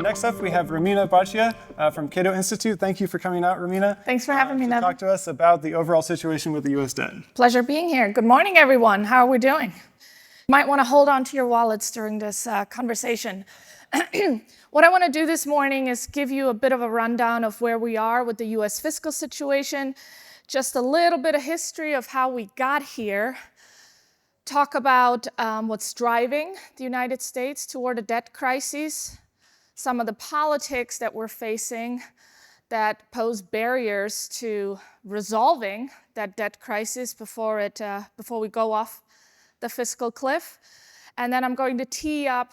next up, we have Romina Boccia from Cato Institute. Thank you for coming out, Romina. Thanks for having me, to Nevin. talk to us about the overall situation with the U.S. debt. Pleasure being here. Good morning, everyone. How are we doing? You might want to hold on to your wallets during this conversation. What I want to do this morning is give you a bit of a rundown of where we are with the U.S. fiscal situation, just a little bit of history of how we got here, talk about what's driving the United States toward a debt crisis, some of the politics that we're facing that pose barriers to resolving that debt crisis before we go off the fiscal cliff. And then I'm going to tee up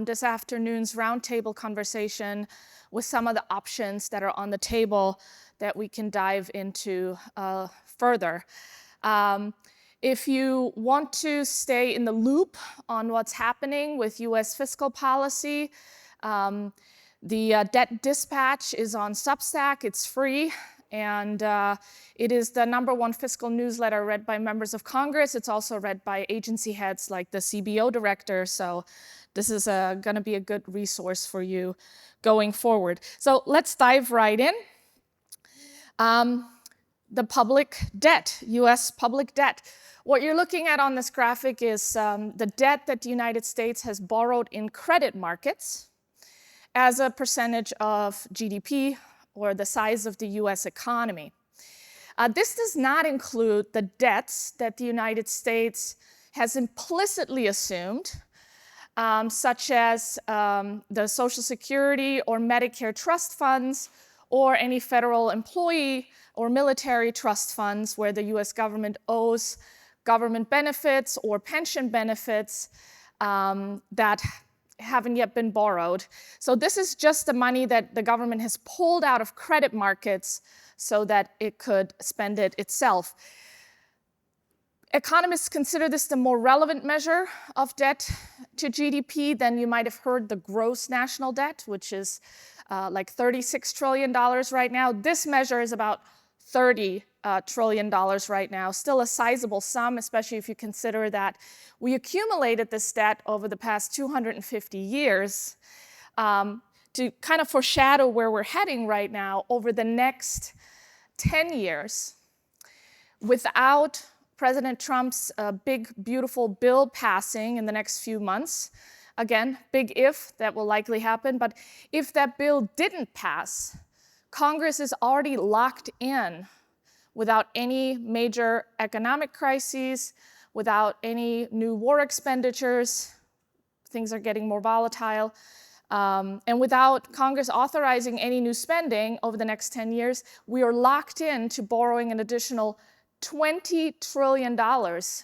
this afternoon's roundtable conversation with some of the options that are on the table that we can dive into further. If you want to stay in the loop on what's happening with US fiscal policy, the Debt Dispatch is on Substack. It's free, and it is the #1 fiscal newsletter read by members of Congress. It's also read by agency heads like the CBO director, so this is going to be a good resource for you going forward. So let's dive right in. The public debt, US public debt. What you're looking at on this graphic is the debt that the United States has borrowed in credit markets as a percentage of GDP or the size of the US economy. This does not include the debts that the United States has implicitly assumed, such as the Social Security or Medicare trust funds, or any federal employee or military trust funds where the US government owes government benefits or pension benefits that haven't yet been borrowed. So this is just the money that the government has pulled out of credit markets so that it could spend it itself. Economists consider this the more relevant measure of debt to GDP than you might have heard the gross national debt, which is like $36 trillion right now. This measure is about $30 trillion right now, still a sizable sum, especially if you consider that we accumulated this debt over the past 250 years. To kind of foreshadow where we're heading right now, over the next 10 years, without President Trump's big, beautiful bill passing in the next few months, again, big if, that will likely happen, but if that bill didn't pass, Congress is already locked in without any major economic crises, without any new war expenditures, things are getting more volatile, and without Congress authorizing any new spending over the next 10 years, we are locked in to borrowing an additional $20 trillion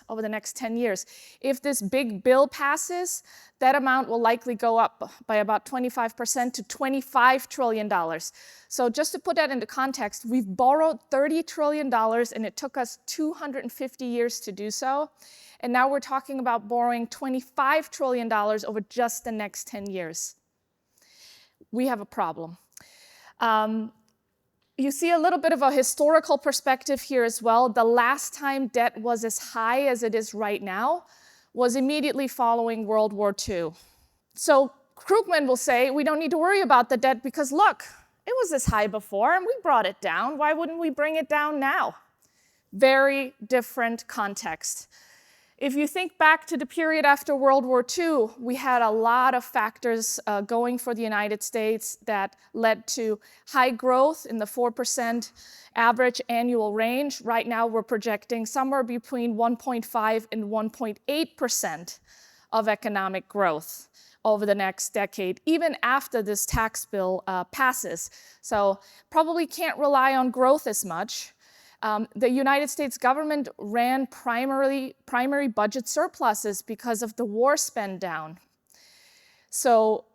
over the next 10 years. If this big bill passes, that amount will likely go up by about 25% to $25 trillion. So just to put that into context, we've borrowed $30 trillion and it took us 250 years to do so. And now we're talking about borrowing $25 trillion over just the next 10 years. We have a problem. You see a little bit of a historical perspective here as well. The last time debt was as high as it is right now was immediately following World War II. So Krugman will say, we don't need to worry about the debt because look, it was this high before and we brought it down. Why wouldn't we bring it down now? Very different context. If you think back to the period after World War II, we had a lot of factors going for the United States that led to high growth in the 4% average annual range. Right now, we're projecting somewhere between 1.5 and 1.8% of economic growth over the next decade, even after this tax bill passes. So probably can't rely on growth as much. The United States government ran primary budget surpluses because of the war spend down. So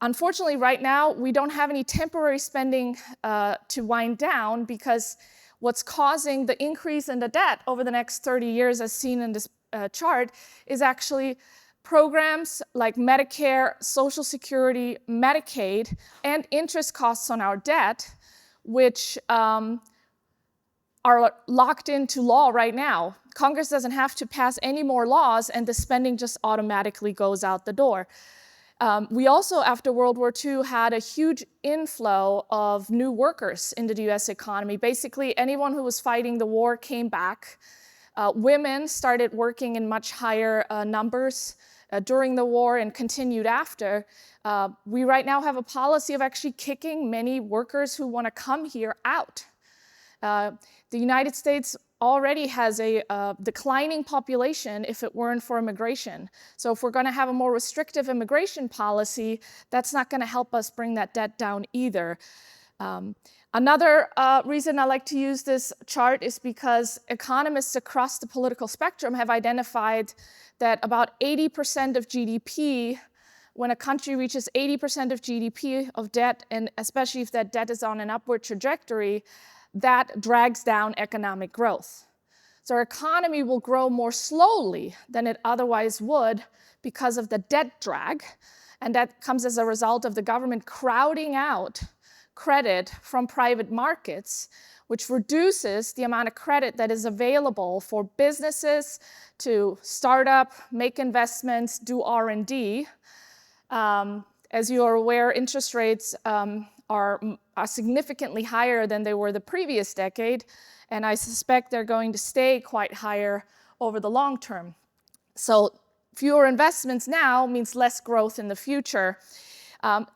unfortunately, right now, we don't have any temporary spending to wind down because what's causing the increase in the debt over the next 30 years, as seen in this chart, is actually programs like Medicare, Social Security, Medicaid, and interest costs on our debt, which are locked into law right now. Congress doesn't have to pass any more laws, and the spending just automatically goes out the door. We also, after World War II, had a huge inflow of new workers into the US economy. Basically, anyone who was fighting the war came back. Women started working in much higher numbers during the war and continued after. We right now have a policy of actually kicking many workers who want to come here out. The United States already has a declining population if it weren't for immigration. So if we're going to have a more restrictive immigration policy, that's not going to help us bring that debt down either. Another reason I like to use this chart is because economists across the political spectrum have identified that about 80% of GDP, when a country reaches 80% of GDP of debt, and especially if that debt is on an upward trajectory, that drags down economic growth. So our economy will grow more slowly than it otherwise would because of the debt drag, and that comes as a result of the government crowding out credit from private markets, which reduces the amount of credit that is available for businesses to start up, make investments, do R&D. As you are aware, interest rates are significantly higher than they were the previous decade, and I suspect they're going to stay quite higher over the long term. So fewer investments now means less growth in the future.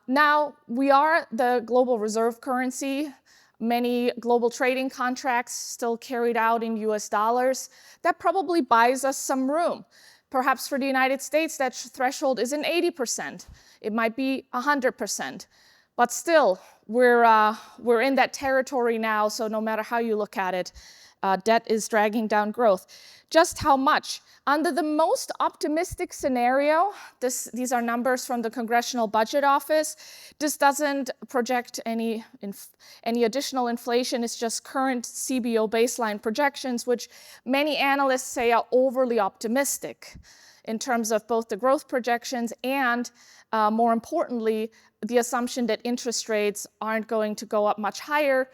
Now, we are the global reserve currency. Many global trading contracts still carried out in US dollars. That probably buys us some room. Perhaps for the United States, that threshold isn't 80%. It might be 100%. But still, we're in that territory now, so no matter how you look at it, debt is dragging down growth. Just how much? Under the most optimistic scenario, these are numbers from the Congressional Budget Office. This doesn't project any additional inflation. It's just current CBO baseline projections, which many analysts say are overly optimistic in terms of both the growth projections and, more importantly, the assumption that interest rates aren't going to go up much higher,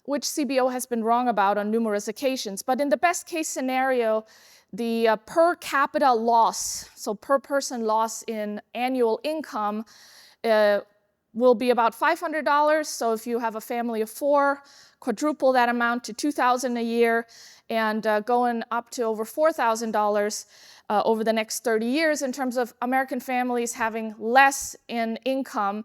which CBO has been wrong about on numerous occasions. But in the best case scenario, the per capita loss, so per person loss in annual income, will be about $500. So if you have a family of 4, quadruple that amount to $2,000 a year, and going up to over $4,000 over the next 30 years in terms of American families having less in income,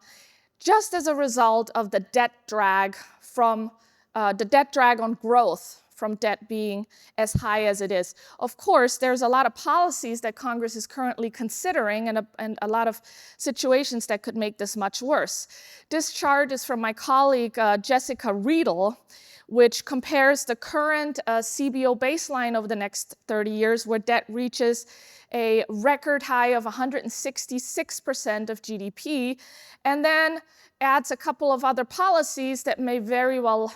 just as a result of the debt drag from the debt drag on growth from debt being as high as it is. Of course, there's a lot of policies that Congress is currently considering and a lot of situations that could make this much worse. This chart is from my colleague Jessica Riedel, which compares the current CBO baseline over the next 30 years, where debt reaches a record high of 166% of GDP, and then adds a couple of other policies that may very well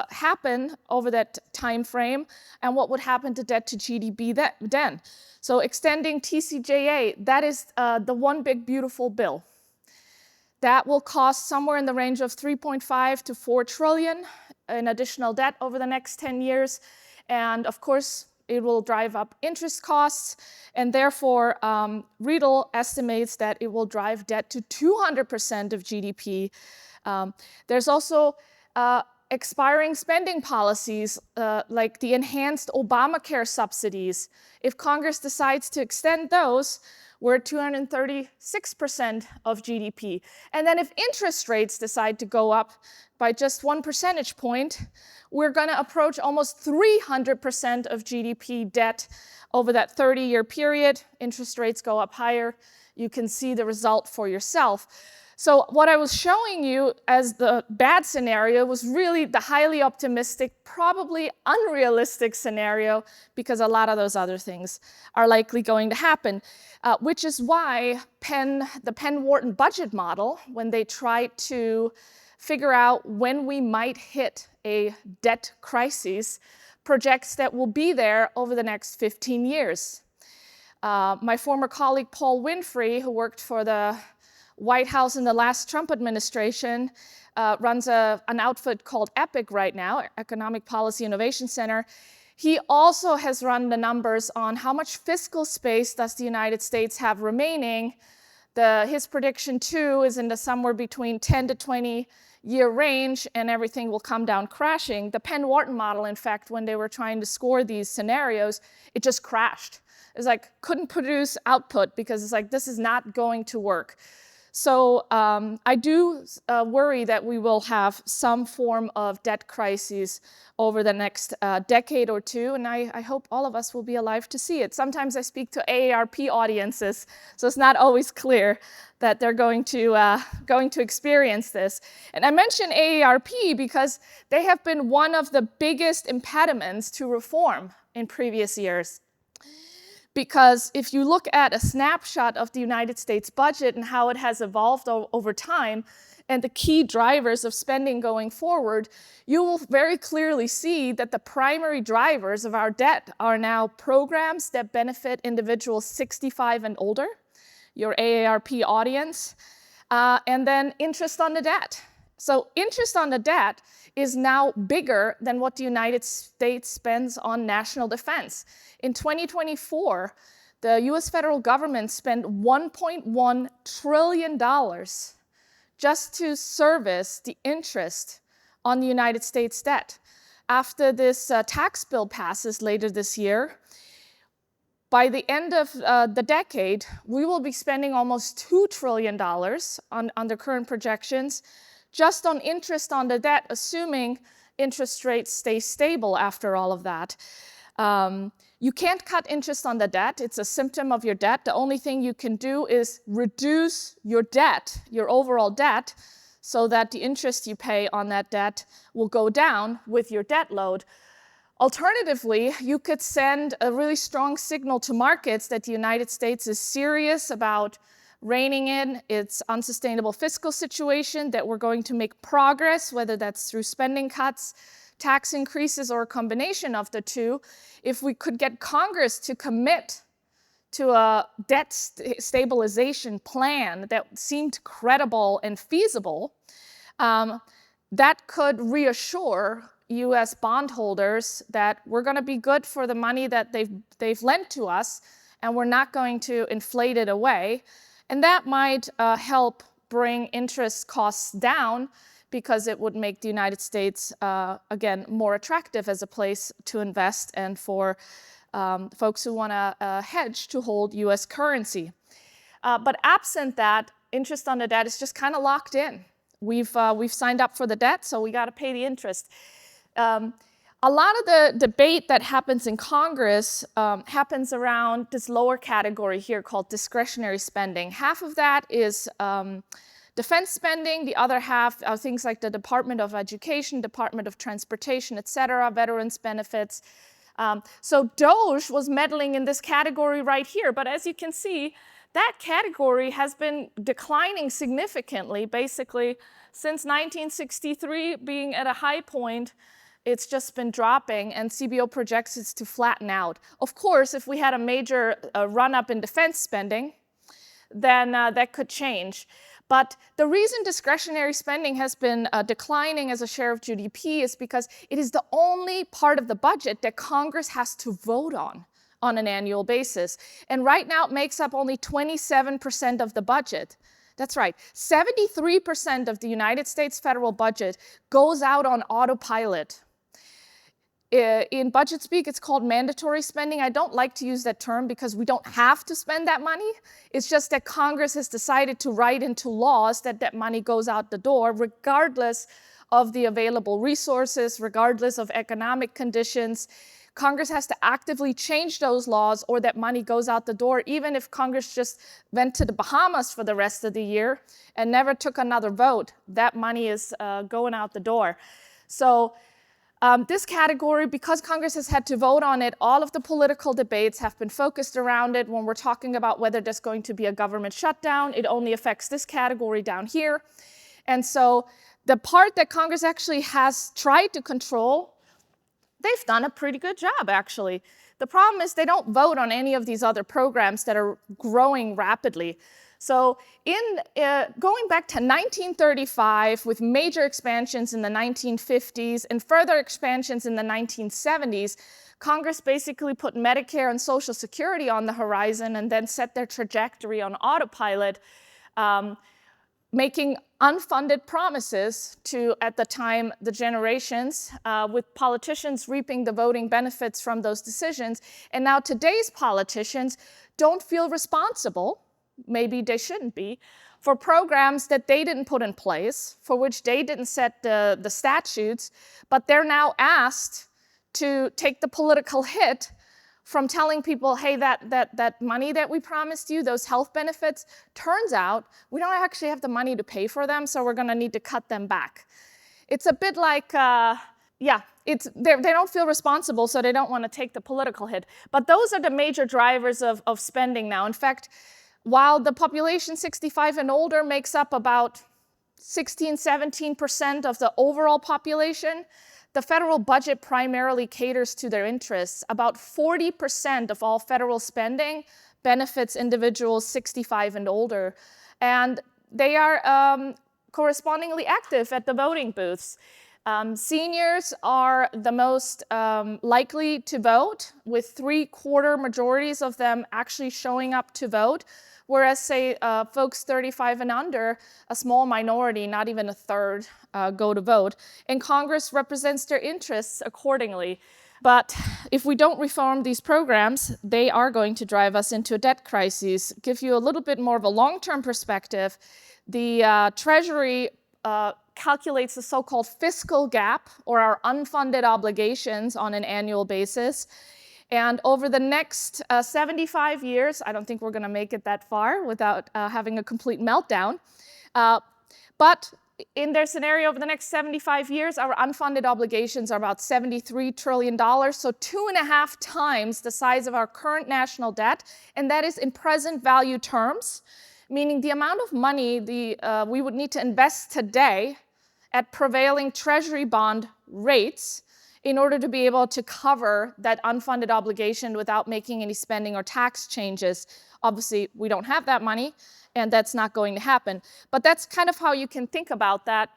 happen over that time frame, and what would happen to debt to GDP then. So extending TCJA, that is the one big beautiful bill. That will cost somewhere in the range of 3.5 to 4 trillion in additional debt over the next 10 years. And of course, it will drive up interest costs, and therefore Riedel estimates that it will drive debt to 200% of GDP. There's also expiring spending policies like the enhanced Obamacare subsidies. If Congress decides to extend those, we're at 236% of GDP. And then if interest rates decide to go up by just 1 percentage point, we're going to approach almost 300% of GDP debt over that 30-year period. Interest rates go up higher. You can see the result for yourself. So what I was showing you as the bad scenario was really the highly optimistic, probably unrealistic scenario, because a lot of those other things are likely going to happen, which is why the Penn-Wharton budget model, when they try to figure out when we might hit a debt crisis, projects that will be there over the next 15 years. My former colleague Paul Winfrey, who worked for the White House in the last Trump administration, runs an outfit called EPIC right now, Economic Policy Innovation Center. He also has run the numbers on how much fiscal space does the United States have remaining His prediction too is in the somewhere between 10 to 20 year range, and everything will come down crashing. The Penn-Wharton model, in fact, when they were trying to score these scenarios, it just crashed. It's like, couldn't produce output because it's like, this is not going to work. So I do worry that we will have some form of debt crisis over the next decade or two, and I hope all of us will be alive to see it. Sometimes I speak to AARP audiences, so it's not always clear that they're going to experience this. And I mention AARP because they have been one of the biggest impediments to reform in previous years. Because if you look at a snapshot of the United States budget and how it has evolved over time, and the key drivers of spending going forward, you will very clearly see that the primary drivers of our debt are now programs that benefit individuals 65 and older, your AARP audience, and then interest on the debt. So interest on the debt is now bigger than what the United States spends on national defense. In 2024, the US federal government spent $1.1 trillion just to service the interest on the United States debt. After this tax bill passes later this year, by the end of the decade, we will be spending almost $2 trillion under current projections just on interest on the debt, assuming interest rates stay stable after all of that. You can't cut interest on the debt. It's a symptom of your debt. The only thing you can do is reduce your debt, your overall debt, so that the interest you pay on that debt will go down with your debt load. Alternatively, you could send a really strong signal to markets that the United States is serious about reining in its unsustainable fiscal situation, that we're going to make progress, whether that's through spending cuts, tax increases, or a combination of the two. If we could get Congress to commit to a debt stabilization plan that seemed credible and feasible, that could reassure US bondholders that we're going to be good for the money that they've lent to us, and we're not going to inflate it away. And that might help bring interest costs down, because it would make the United States, again, more attractive as a place to invest and for folks who want to hedge to hold US currency. But absent that, interest on the debt is just kind of locked in. We've signed up for the debt, so we got to pay the interest. A lot of the debate that happens in Congress happens around this lower category here called discretionary spending. Half of that is defense spending. The other half are things like the Department of Education, Department of Transportation, et cetera, veterans benefits. So DOGE was meddling in this category right here. But as you can see, that category has been declining significantly, basically since 1963 being at a high point. It's just been dropping, and CBO projects it to flatten out. Of course, if we had a major run-up in defense spending, then that could change. But the reason discretionary spending has been declining as a share of GDP is because it is the only part of the budget that Congress has to vote on an annual basis. And right now, it makes up only 27% of the budget. That's right, 73% of the United States federal budget goes out on autopilot. In budget speak, it's called mandatory spending. I don't like to use that term because we don't have to spend that money. It's just that Congress has decided to write into laws that that money goes out the door, regardless of the available resources, regardless of economic conditions. Congress has to actively change those laws, or that money goes out the door, even if Congress just went to the Bahamas for the rest of the year and never took another vote. That money is going out the door. So this category, because Congress has had to vote on it, all of the political debates have been focused around it. When we're talking about whether there's going to be a government shutdown, it only affects this category down here. And so the part that Congress actually has tried to control, they've done a pretty good job, actually. The problem is they don't vote on any of these other programs that are growing rapidly. So going back to 1935, with major expansions in the 1950s and further expansions in the 1970s, Congress basically put Medicare and Social Security on the horizon and then set their trajectory on autopilot, making unfunded promises to, at the time, the generations, with politicians reaping the voting benefits from those decisions. And now today's politicians don't feel responsible, maybe they shouldn't be, for programs that they didn't put in place, for which they didn't set the statutes, but they're now asked to take the political hit from telling people, hey, that money that we promised you, those health benefits, turns out we don't actually have the money to pay for them, so we're going to need to cut them back. It's a bit like, they don't feel responsible, so they don't want to take the political hit. But those are the major drivers of spending now. In fact, while the population 65 and older makes up about 16–17% of the overall population, the federal budget primarily caters to their interests. About 40% of all federal spending benefits individuals 65 and older. And they are correspondingly active at the voting booths. Seniors are the most likely to vote, with 3/4 majorities of them actually showing up to vote. Whereas, say, folks 35 and under, a small minority, not even a third, go to vote. And Congress represents their interests accordingly. But if we don't reform these programs, they are going to drive us into a debt crisis. Give you a little bit more of a long-term perspective. The Treasury calculates the so-called fiscal gap, or our unfunded obligations, on an annual basis. And over the next 75 years, I don't think we're going to make it that far without having a complete meltdown. But in their scenario, over the next 75 years, our unfunded obligations are about $73 trillion, so 2.5 times the size of our current national debt. And that is in present value terms, meaning the amount of money we would need to invest today at prevailing Treasury bond rates in order to be able to cover that unfunded obligation without making any spending or tax changes. Obviously, we don't have that money, and that's not going to happen. But that's kind of how you can think about that,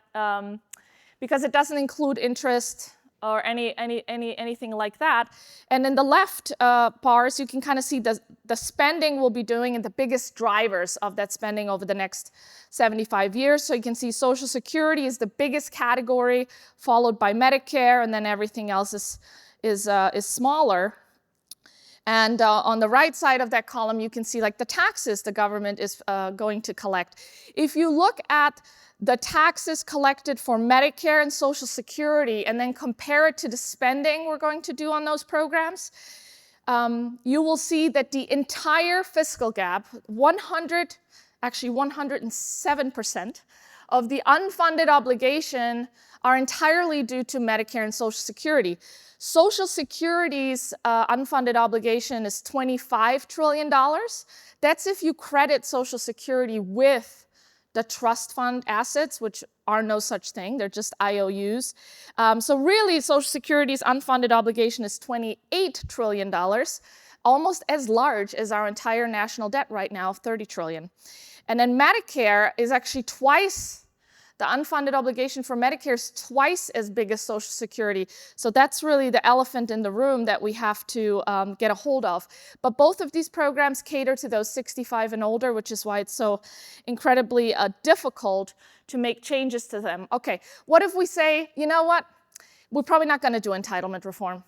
because it doesn't include interest or anything like that. And in the left bars, you can kind of see the spending we'll be doing and the biggest drivers of that spending over the next 75 years. So you can see Social Security is the biggest category, followed by Medicare, and then everything else is smaller. And on the right side of that column, you can see like the taxes the government is going to collect. If you look at the taxes collected for Medicare and Social Security and then compare it to the spending we're going to do on those programs, you will see that the entire fiscal gap, 107% of the unfunded obligation are entirely due to Medicare and Social Security. Social Security's unfunded obligation is $25 trillion. That's if you credit Social Security with the trust fund assets, which are no such thing, they're just IOUs. So really, Social Security's unfunded obligation is $28 trillion, almost as large as our entire national debt right now of $30 trillion. And then Medicare is actually twice, the unfunded obligation for Medicare is twice as big as Social Security. So that's really the elephant in the room that we have to get a hold of. But both of these programs cater to those 65 and older, which is why it's so incredibly difficult to make changes to them. Okay, what if we say, you know what? We're probably not going to do entitlement reform.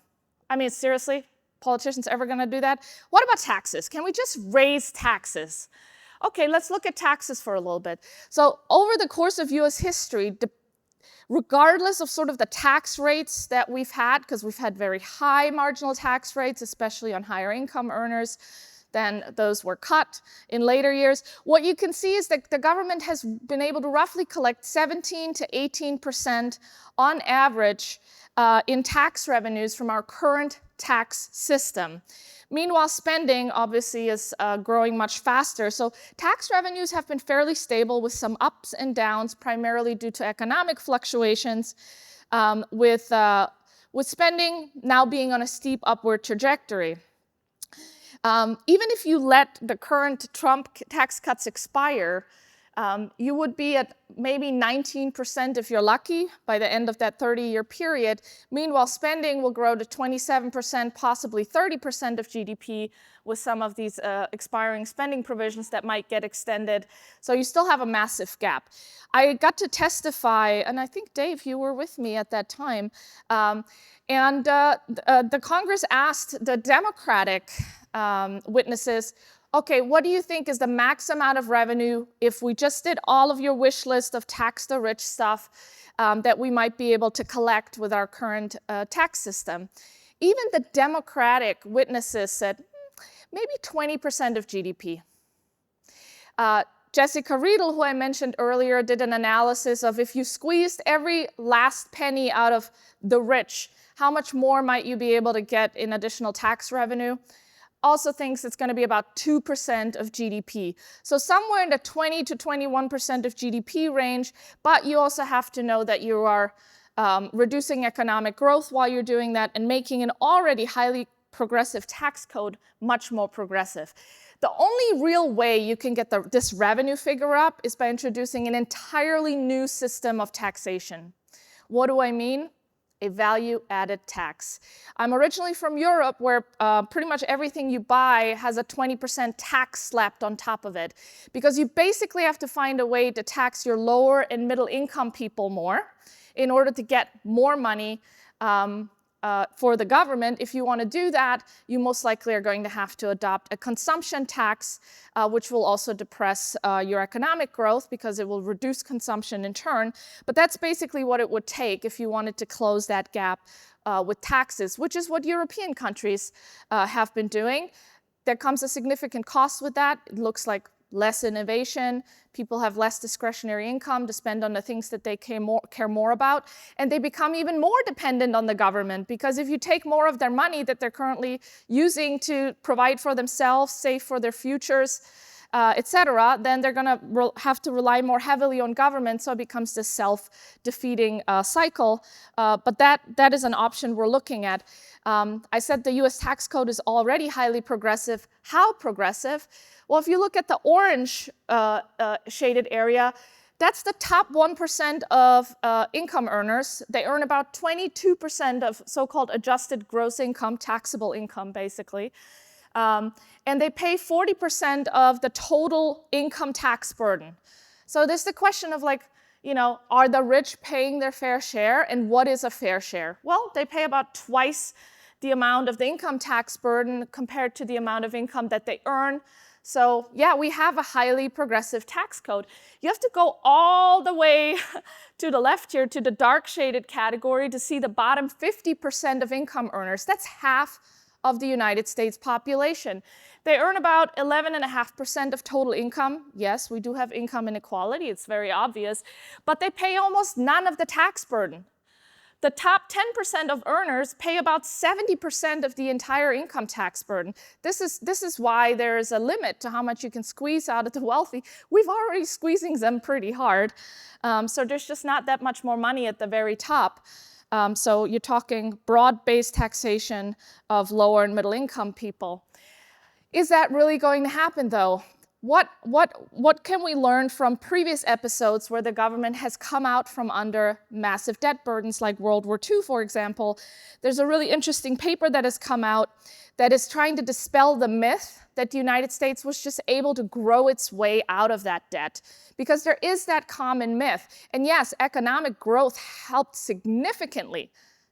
I mean, seriously, politicians ever going to do that? What about taxes? Can we just raise taxes? Okay, let's look at taxes for a little bit. So over the course of US history, regardless of sort of the tax rates that we've had, because we've had very high marginal tax rates, especially on higher income earners, then those were cut in later years. What you can see is that the government has been able to roughly collect 17 to 18% on average in tax revenues from our current tax system. Meanwhile, spending obviously is growing much faster. So tax revenues have been fairly stable with some ups and downs, primarily due to economic fluctuations, with spending now being on a steep upward trajectory. Even if you let the current Trump tax cuts expire, you would be at maybe 19% if you're lucky by the end of that 30-year period. Meanwhile, spending will grow to 27%, possibly 30% of GDP with some of these expiring spending provisions that might get extended. So you still have a massive gap. I got to testify, and I think, Dave, you were with me at that time, the Congress asked the Democratic witnesses, okay, what do you think is the max amount of revenue if we just did all of your wish list of tax the rich stuff that we might be able to collect with our current tax system? Even the Democratic witnesses said, maybe 20% of GDP. Jessica Riedel, who I mentioned earlier, did an analysis of if you squeezed every last penny out of the rich, how much more might you be able to get in additional tax revenue? Also thinks it's going to be about 2% of GDP. So somewhere in the 20 to 21% of GDP range, but you also have to know that you are reducing economic growth while you're doing that and making an already highly progressive tax code much more progressive. The only real way you can get this revenue figure up is by introducing an entirely new system of taxation. What do I mean? A value-added tax. I'm originally from Europe, where pretty much everything you buy has a 20% tax slapped on top of it, because you basically have to find a way to tax your lower and middle income people more in order to get more money for the government. If you want to do that, you most likely are going to have to adopt a consumption tax, which will also depress your economic growth because it will reduce consumption in turn. But that's basically what it would take if you wanted to close that gap with taxes, which is what European countries have been doing. There comes a significant cost with that. It looks like less innovation. People have less discretionary income to spend on the things that they care more about. And they become even more dependent on the government, because if you take more of their money that they're currently using to provide for themselves, save for their futures, etc., then they're going to have to rely more heavily on government, so it becomes this self-defeating cycle. But that is an option we're looking at. I said the US tax code is already highly progressive. How progressive? Well, if you look at the orange shaded area, that's the top 1% of income earners. They earn about 22% of so-called adjusted gross income, taxable income, basically. And they pay 40% of the total income tax burden. So there's the question of, like, are the rich paying their fair share? And what is a fair share? Well, they pay about twice the amount of the income tax burden compared to the amount of income that they earn. So yeah, we have a highly progressive tax code. You have to go all the way to the left here, to the dark shaded category, to see the bottom 50% of income earners. That's half of the United States population. They earn about 11.5% of total income. Yes, we do have income inequality, it's very obvious, but they pay almost none of the tax burden. The top 10% of earners pay about 70% of the entire income tax burden. This is why there is a limit to how much you can squeeze out of the wealthy. We've already squeezing them pretty hard, so there's just not that much more money at the very top. So you're talking broad-based taxation of lower and middle income people. Is that really going to happen, though? What can we learn from previous episodes where the government has come out from under massive debt burdens, like World War II, for example? There's a really interesting paper that has come out that is trying to dispel the myth that the United States was just able to grow its way out of that debt, because there is that common myth. And yes, economic growth helped significantly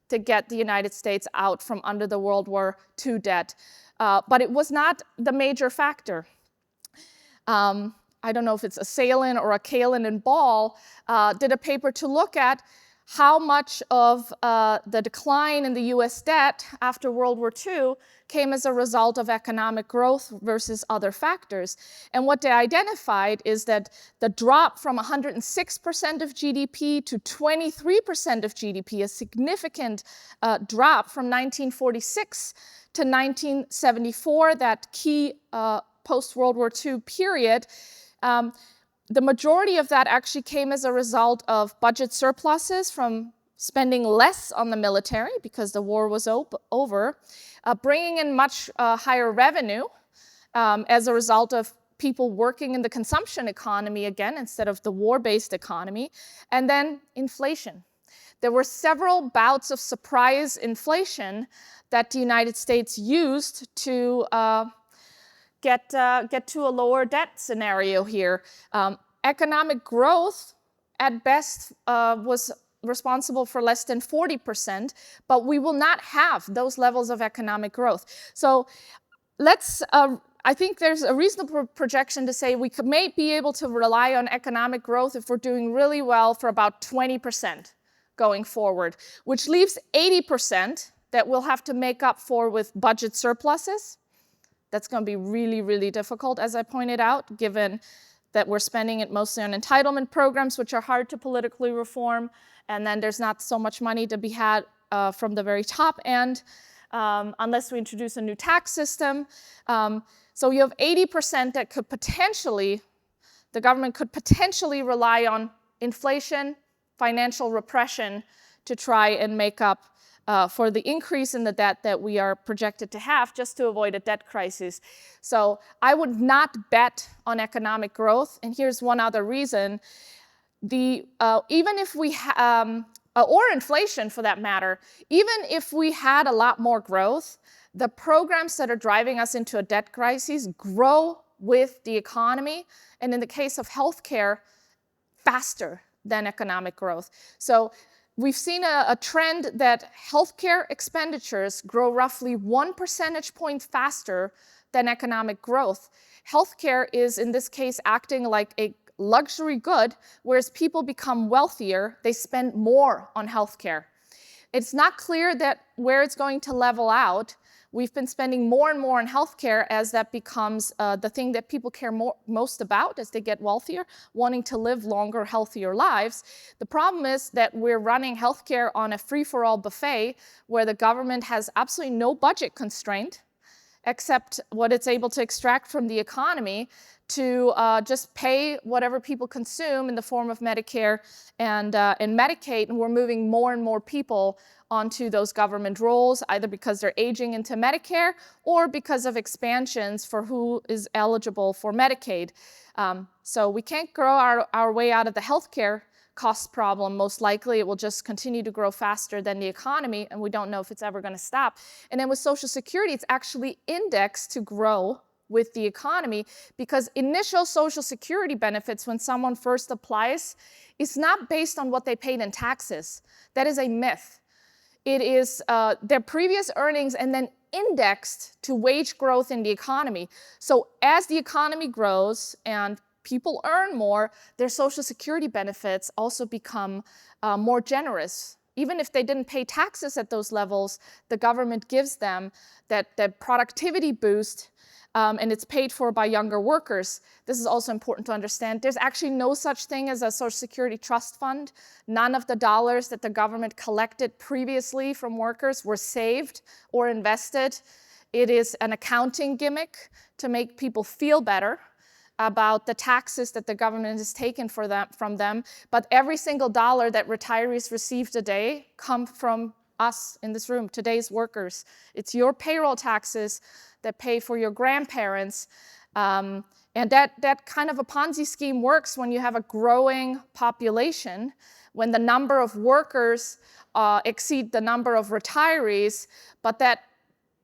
to get the United States out from under the World War II debt, but it was not the major factor. I don't know if it's a Salin or a Kalin and Ball, did a paper to look at how much of the decline in the US debt after World War II came as a result of economic growth versus other factors. And what they identified is that the drop from 106% of GDP to 23% of GDP, a significant drop from 1946 to 1974, that key post-World War II period, the majority of that actually came as a result of budget surpluses from spending less on the military because the war was over, bringing in much higher revenue as a result of people working in the consumption economy again instead of the war-based economy, and then inflation. There were several bouts of surprise inflation that the United States used to get to a lower debt scenario here. Economic growth, at best, was responsible for less than 40%, but we will not have those levels of economic growth. So I think there's a reasonable projection to say we may be able to rely on economic growth if we're doing really well for about 20% going forward, which leaves 80% that we'll have to make up for with budget surpluses. That's going to be really, really difficult, as I pointed out, given that we're spending it mostly on entitlement programs, which are hard to politically reform, and then there's not so much money to be had from the very top end unless we introduce a new tax system. So you have 80% that could potentially, the government could potentially rely on inflation, financial repression to try and make up for the increase in the debt that we are projected to have just to avoid a debt crisis. So I would not bet on economic growth. And here's one other reason. Even if we, or inflation for that matter, even if we had a lot more growth, the programs that are driving us into a debt crisis grow with the economy, and in the case of healthcare, faster than economic growth. So we've seen a trend that healthcare expenditures grow roughly 1 percentage point faster than economic growth. Healthcare is, in this case, acting like a luxury good, whereas people become wealthier, they spend more on healthcare. It's not clear that where it's going to level out. We've been spending more and more on healthcare as that becomes the thing that people care most about as they get wealthier, wanting to live longer, healthier lives. The problem is that we're running healthcare on a free-for-all buffet where the government has absolutely no budget constraint except what it's able to extract from the economy to just pay whatever people consume in the form of Medicare and Medicaid, and we're moving more and more people onto those government roles, either because they're aging into Medicare or because of expansions for who is eligible for Medicaid. So we can't grow our way out of the healthcare cost problem. Most likely it will just continue to grow faster than the economy, and we don't know if it's ever going to stop. And then with Social Security, it's actually indexed to grow with the economy, because initial Social Security benefits when someone first applies is not based on what they paid in taxes. That is a myth. It is their previous earnings and then indexed to wage growth in the economy. So as the economy grows and people earn more, their Social Security benefits also become more generous. Even if they didn't pay taxes at those levels, the government gives them that productivity boost, and it's paid for by younger workers. This is also important to understand. There's actually no such thing as a Social Security trust fund. None of the dollars that the government collected previously from workers were saved or invested. It is an accounting gimmick to make people feel better about the taxes that the government has taken from them. But every single dollar that retirees receive today come from us in this room, today's workers. It's your payroll taxes that pay for your grandparents. And that kind of a Ponzi scheme works when you have a growing population, when the number of workers exceed the number of retirees, but that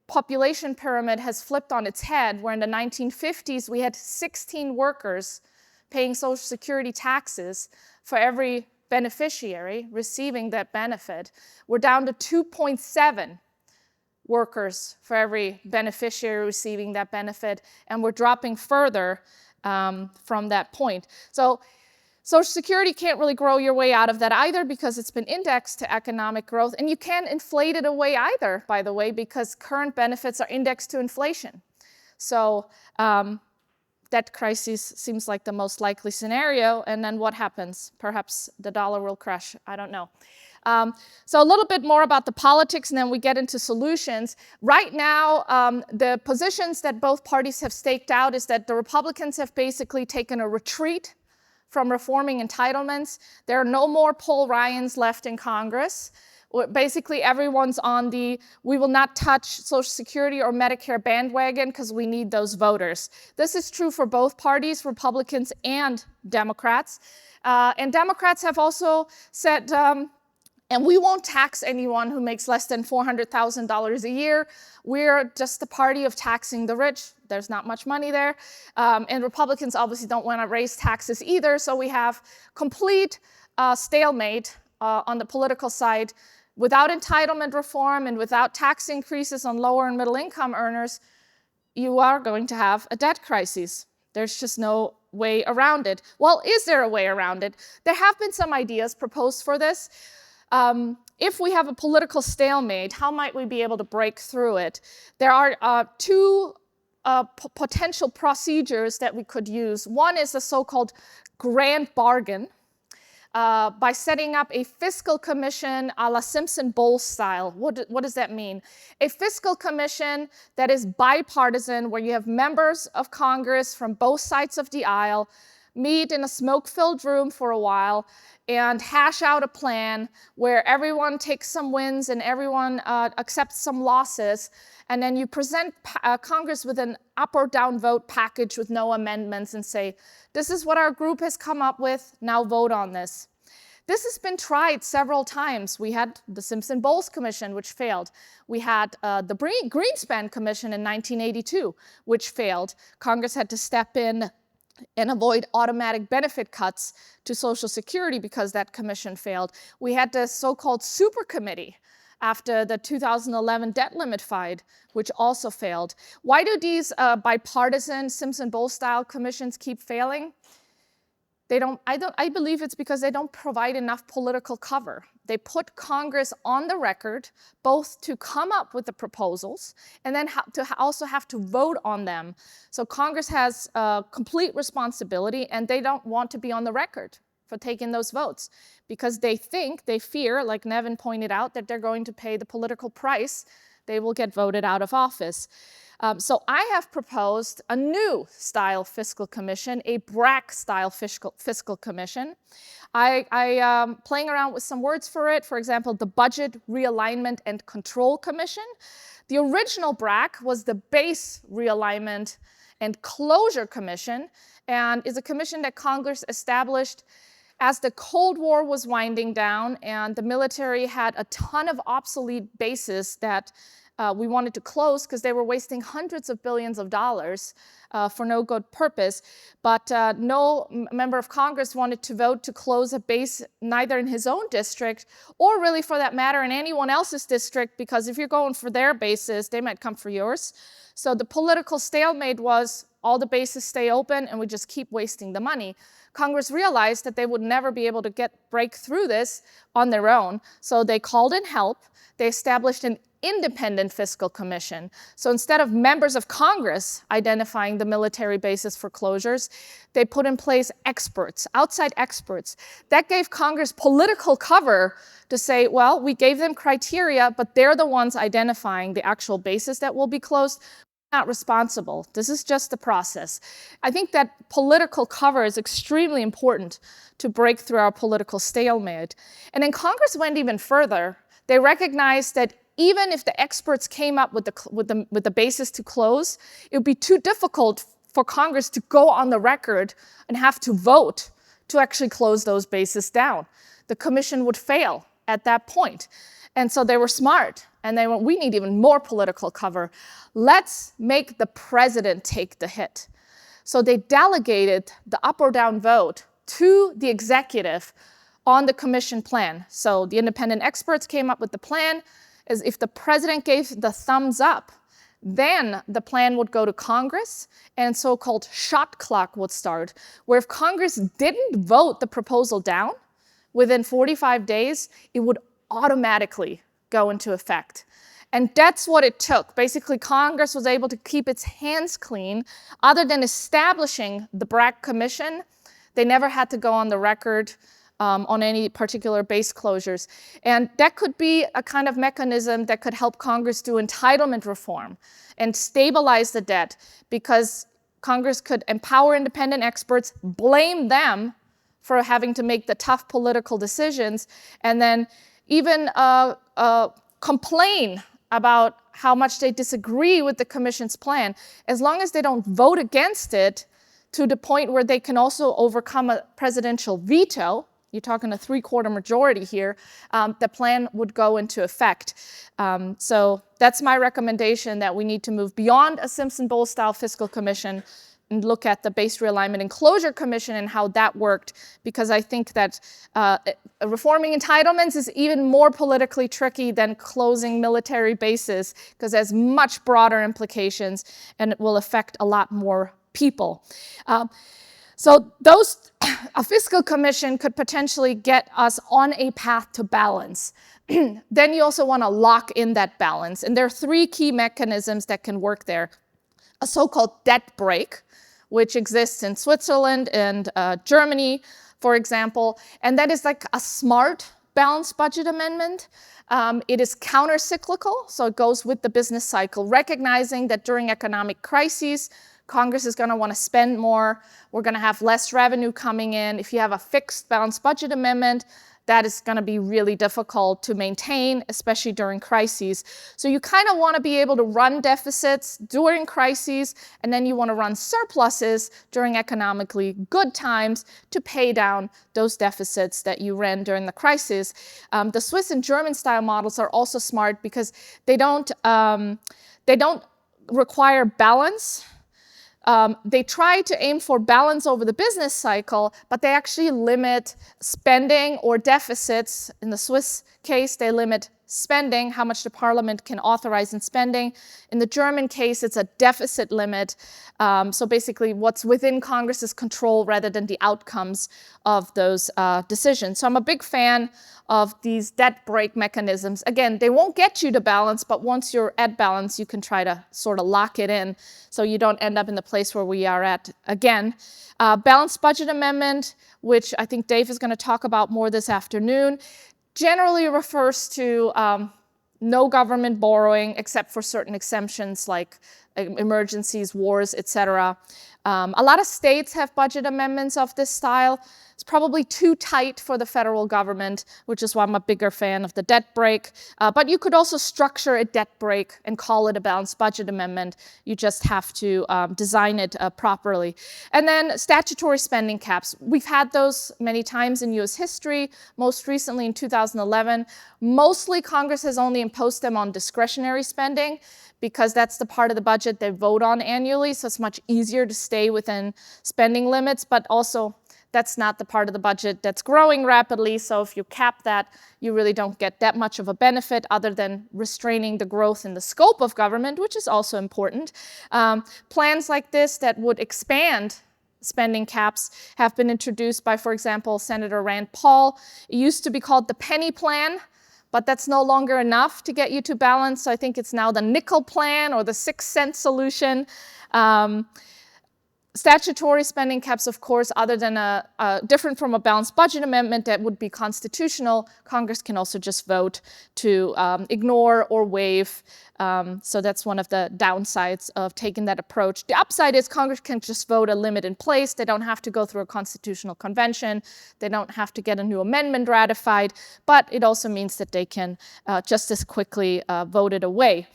population pyramid has flipped on its head, where in the 1950s we had 16 workers paying Social Security taxes for every beneficiary receiving that benefit. We're down to 2.7 workers for every beneficiary receiving that benefit, and we're dropping further from that point. So Social Security can't really grow your way out of that either, because it's been indexed to economic growth, and you can't inflate it away either, by the way, because current benefits are indexed to inflation. So debt crisis seems like the most likely scenario, and then what happens? Perhaps the dollar will crash, I don't know. So a little bit more about the politics, and then we get into solutions. Right now, the positions that both parties have staked out is that the Republicans have basically taken a retreat from reforming entitlements. There are no more Paul Ryans left in Congress. Basically, everyone's on the we will not touch Social Security or Medicare bandwagon because we need those voters. This is true for both parties, Republicans and Democrats. And Democrats have also said, and we won't tax anyone who makes less than $400,000 a year. We're just the party of taxing the rich. There's not much money there. And Republicans obviously don't want to raise taxes either. So we have complete stalemate on the political side. Without entitlement reform and without tax increases on lower and middle income earners, you are going to have a debt crisis. There's just no way around it. Well, is there a way around it? There have been some ideas proposed for this. If we have a political stalemate, how might we be able to break through it? There are two potential procedures that we could use. One is the so-called grand bargain, by setting up a fiscal commission a la Simpson-Bowles style. What does that mean? A fiscal commission that is bipartisan, where you have members of Congress from both sides of the aisle meet in a smoke-filled room for a while and hash out a plan where everyone takes some wins and everyone accepts some losses, and then you present Congress with an up or down vote package with no amendments and say, this is what our group has come up with, now vote on this. This has been tried several times. We had the Simpson-Bowles Commission, which failed. We had the Greenspan Commission in 1982, which failed. Congress had to step in and avoid automatic benefit cuts to Social Security because that commission failed. We had the so-called super committee after the 2011 debt limit fight, which also failed. Why do these bipartisan Simpson-Bowles style commissions keep failing? I believe it's because they don't provide enough political cover. They put Congress on the record, both to come up with the proposals and then to also have to vote on them. So Congress has complete responsibility, and they don't want to be on the record for taking those votes because they fear, like Nevin pointed out, that they're going to pay the political price. They will get voted out of office. So I have proposed a new style fiscal commission, a BRAC-style fiscal commission. I playing around with some words for it. For example, the Budget Realignment and Control Commission. The original BRAC was the Base Realignment and Closure Commission, and is a commission that Congress established as the Cold War was winding down and the military had a ton of obsolete bases that we wanted to close because they were wasting hundreds of billions of dollars for no good purpose. But no member of Congress wanted to vote to close a base neither in his own district or really for that matter in anyone else's district, because if you're going for their bases, they might come for yours. So the political stalemate was all the bases stay open and we just keep wasting the money. Congress realized that they would never be able to break through this on their own, so they called in help. They established an independent fiscal commission. So instead of members of Congress identifying the military basis for closures, they put in place experts, outside experts. That gave Congress political cover to say, well, we gave them criteria, but they're the ones identifying the actual basis that will be closed. Not responsible. This is just the process. I think that political cover is extremely important to break through our political stalemate. And then Congress went even further. They recognized that even if the experts came up with the basis to close, it would be too difficult for Congress to go on the record and have to vote to actually close those bases down. The commission would fail at that point. And so they were smart, and they went, we need even more political cover. Let's make the president take the hit. So they delegated the up or down vote to the executive on the commission plan. So the independent experts came up with the plan. As if the president gave the thumbs up, then the plan would go to Congress and so-called shot clock would start, where if Congress didn't vote the proposal down within 45 days, it would automatically go into effect. And that's what it took. Basically, Congress was able to keep its hands clean. Other than establishing the BRAC commission, they never had to go on the record on any particular base closures. And that could be a kind of mechanism that could help Congress do entitlement reform and stabilize the debt, because Congress could empower independent experts, blame them for having to make the tough political decisions, and then even complain about how much they disagree with the Commission's plan, as long as they don't vote against it to the point where they can also overcome a presidential veto, you're talking a 3/4 majority here, the plan would go into effect. So that's my recommendation, that we need to move beyond a Simpson-Bowles style fiscal commission and look at the Base Realignment and Closure Commission and how that worked, because I think that reforming entitlements is even more politically tricky than closing military bases, because it has much broader implications and it will affect a lot more people. So a fiscal commission could potentially get us on a path to balance. Then you also want to lock in that balance. And there are 3 key mechanisms that can work there. A so-called debt brake, which exists in Switzerland and Germany, for example. And that is like a smart balanced budget amendment. It is counter-cyclical, so it goes with the business cycle, recognizing that during economic crises, Congress is going to want to spend more. We're going to have less revenue coming in. If you have a fixed balanced budget amendment, that is going to be really difficult to maintain, especially during crises. So you kind of want to be able to run deficits during crises, and then you want to run surpluses during economically good times to pay down those deficits that you ran during the crisis. The Swiss and German style models are also smart because they don't require balance. They try to aim for balance over the business cycle, but they actually limit spending or deficits. In the Swiss case, they limit spending, how much the parliament can authorize in spending. In the German case, it's a deficit limit. So basically what's within Congress's control rather than the outcomes of those decisions. So I'm a big fan of these debt brake mechanisms. Again, they won't get you to balance, but once you're at balance, you can try to sort of lock it in so you don't end up in the place where we are at again. Balanced budget amendment, which I think Dave is going to talk about more this afternoon, generally refers to no government borrowing except for certain exemptions like emergencies, wars, etc. A lot of states have budget amendments of this style. It's probably too tight for the federal government, which is why I'm a bigger fan of the debt brake. But you could also structure a debt brake and call it a balanced budget amendment. You just have to design it properly. And then statutory spending caps. We've had those many times in US history, most recently in 2011. Mostly Congress has only imposed them on discretionary spending, because that's the part of the budget they vote on annually, so it's much easier to stay within spending limits, but also that's not the part of the budget that's growing rapidly, so if you cap that, you really don't get that much of a benefit other than restraining the growth in the scope of government, which is also important. Plans like this that would expand spending caps have been introduced by, for example, Senator Rand Paul. It used to be called the penny plan, but that's no longer enough to get you to balance. So I think it's now the nickel plan or the 6-cent solution. Statutory spending caps, of course, other than different from a balanced budget amendment that would be constitutional, Congress can also just vote to ignore or waive. So that's one of the downsides of taking that approach. The upside is Congress can just vote a limit in place. They don't have to go through a constitutional convention. They don't have to get a new amendment ratified. But it also means that they can just as quickly vote it away.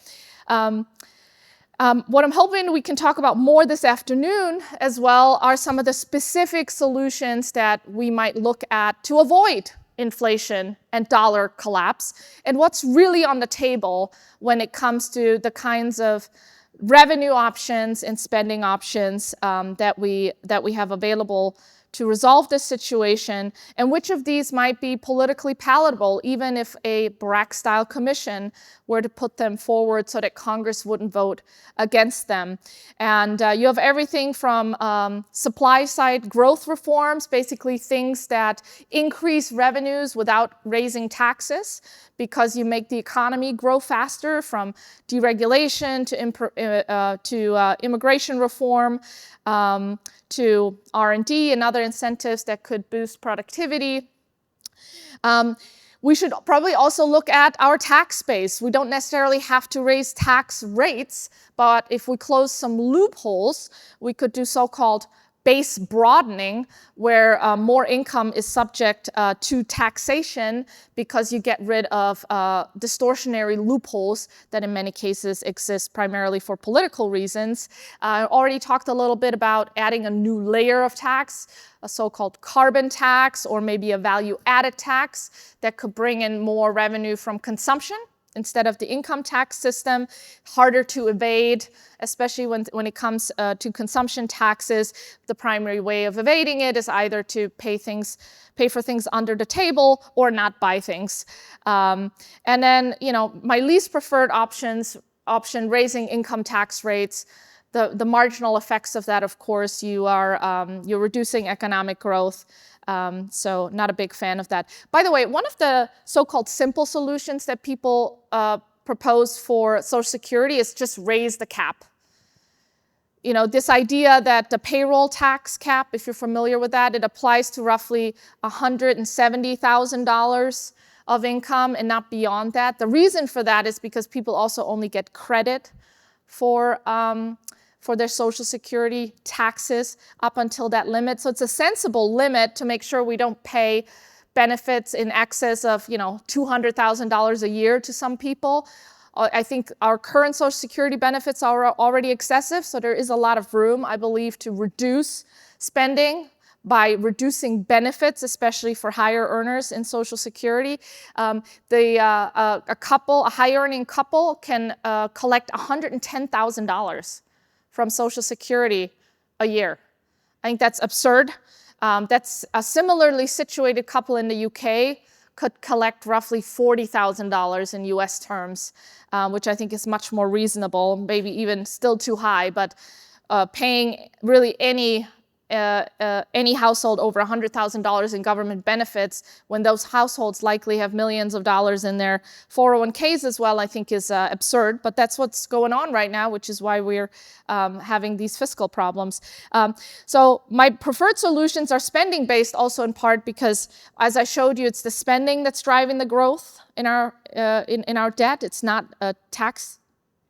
What I'm hoping we can talk about more this afternoon as well are some of the specific solutions that we might look at to avoid inflation and dollar collapse, and what's really on the table when it comes to the kinds of revenue options and spending options that we have available to resolve this situation, and which of these might be politically palatable, even if a BRAC-style commission were to put them forward so that Congress wouldn't vote against them. And you have everything from supply-side growth reforms, basically things that increase revenues without raising taxes, because you make the economy grow faster, from deregulation to immigration reform, to R&D and other incentives that could boost productivity. We should probably also look at our tax base. We don't necessarily have to raise tax rates, but if we close some loopholes, we could do so-called base broadening, where more income is subject to taxation because you get rid of distortionary loopholes that in many cases exist primarily for political reasons. I already talked a little bit about adding a new layer of tax, a so-called carbon tax, or maybe a value-added tax that could bring in more revenue from consumption instead of the income tax system, harder to evade, especially when it comes to consumption taxes. The primary way of evading it is either to pay for things under the table or not buy things. And then, my least preferred option, raising income tax rates. The marginal effects of that, of course, you're reducing economic growth. So not a big fan of that. By the way, one of the so-called simple solutions that people propose for Social Security is just raise the cap. This idea that the payroll tax cap, if you're familiar with that, it applies to roughly $170,000 of income and not beyond that. The reason for that is because people also only get credit for their Social Security taxes up until that limit. So it's a sensible limit to make sure we don't pay benefits in excess of, $200,000 a year to some people. I think our current Social Security benefits are already excessive, so there is a lot of room, I believe, to reduce spending by reducing benefits, especially for higher earners in Social Security. A high-earning couple can collect $110,000 from Social Security a year. I think that's absurd. That's a similarly situated couple in the UK could collect roughly $40,000 in US terms, which I think is much more reasonable, maybe even still too high, but paying really any household over $100,000 in government benefits when those households likely have millions of dollars in their 401ks as well, I think is absurd. But that's what's going on right now, which is why we're having these fiscal problems. So my preferred solutions are spending-based also in part because, as I showed you, it's the spending that's driving the growth in our debt. It's not tax.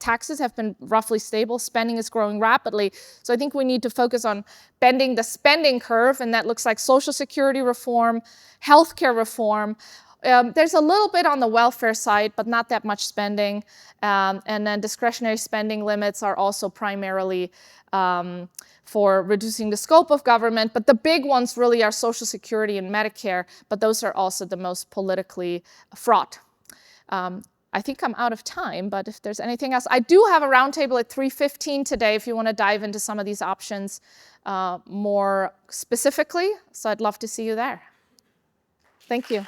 Taxes have been roughly stable. Spending is growing rapidly. So I think we need to focus on bending the spending curve, and that looks like Social Security reform, healthcare reform. There's a little bit on the welfare side, but not that much spending. And then discretionary spending limits are also primarily for reducing the scope of government. But the big ones really are Social Security and Medicare, but those are also the most politically fraught. I think I'm out of time, but if there's anything else, I do have a roundtable at 3:15 today if you want to dive into some of these options more specifically. So I'd love to see you there. Thank you.